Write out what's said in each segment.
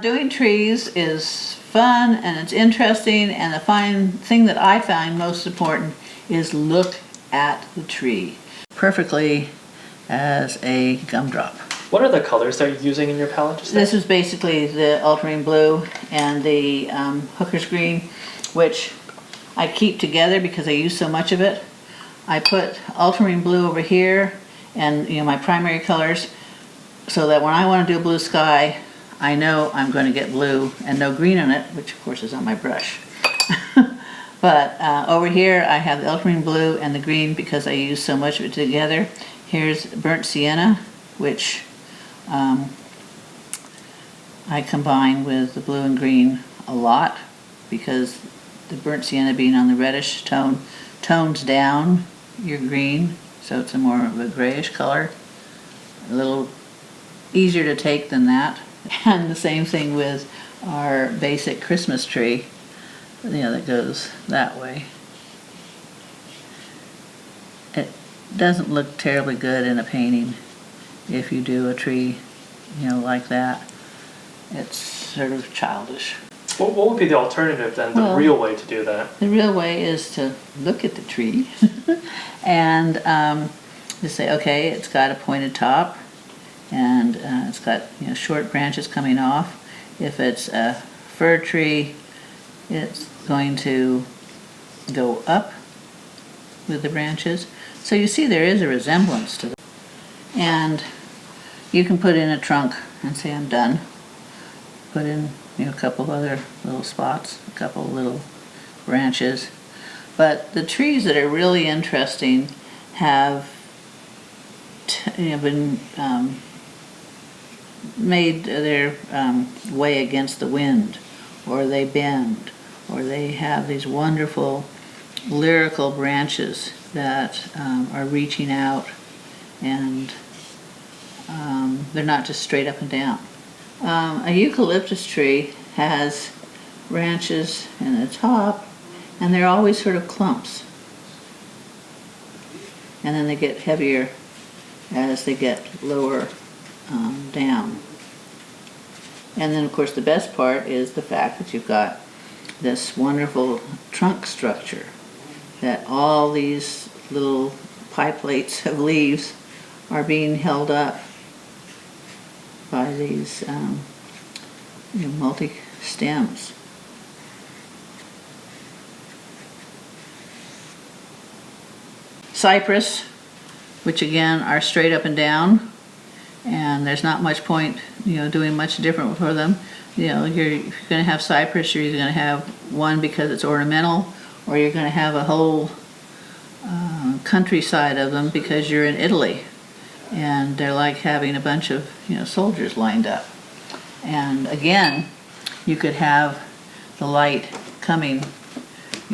Doing trees is fun and it's interesting, and the fine thing that I find most important is look at the tree perfectly as a gumdrop. What are the colors that you're using in your palette? This is basically the ultramarine blue and the hooker's green, which I keep together because I use so much of it. I put ultramarine blue over here and my primary colors, so that when I want to do a blue sky, I know I'm going to get blue and no green in it, which of course is on my brush. But over here I have the ultramarine blue and the green because I use so much of it together. Here's burnt sienna, which I combine with the blue and green a lot because the burnt sienna, being on the reddish tone, tones down your green, so it's a more of a grayish color, a little easier to take than that. And the same thing with our basic Christmas tree, that goes that way. It doesn't look terribly good in a painting if you do a tree, like that. It's sort of childish. What would be the alternative then, the real way to do that? The real way is to look at the tree and just say, okay, it's got a pointed top, and it's got short branches coming off. If it's a fir tree, it's going to go up with the branches. So you see there is a resemblance to them. And you can put in a trunk and say I'm done. Put in a couple of other little spots, a couple of little branches. But the trees that are really interesting have been made their way against the wind, or they bend, or they have these wonderful lyrical branches that are reaching out, and they're not just straight up and down. A eucalyptus tree has branches in the top, and they're always sort of clumps, and then they get heavier as they get lower down. And then of course the best part is the fact that you've got this wonderful trunk structure, that all these little pie plates of leaves are being held up by these multi-stems. Cypress, which again are straight up and down, and there's not much point doing much different for them. If you're going to have cypress, you're either going to have one because it's ornamental, or you're going to have a whole countryside of them because you're in Italy, and they're like having a bunch of soldiers lined up. And again, you could have the light coming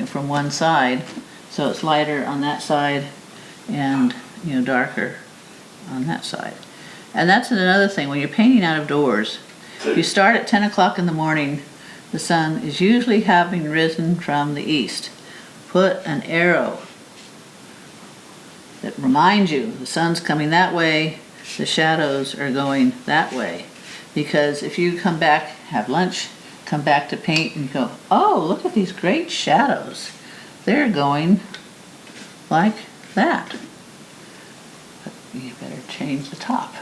from one side, so it's lighter on that side and darker on that side. And that's another thing, when you're painting out of doors, if you start at 10 o'clock in the morning, the sun is usually having risen from the east. Put an arrow that reminds you the sun's coming that way, the shadows are going that way. Because if you come back, have lunch, come back to paint and go, oh, look at these great shadows. They're going like that. But you better change the top.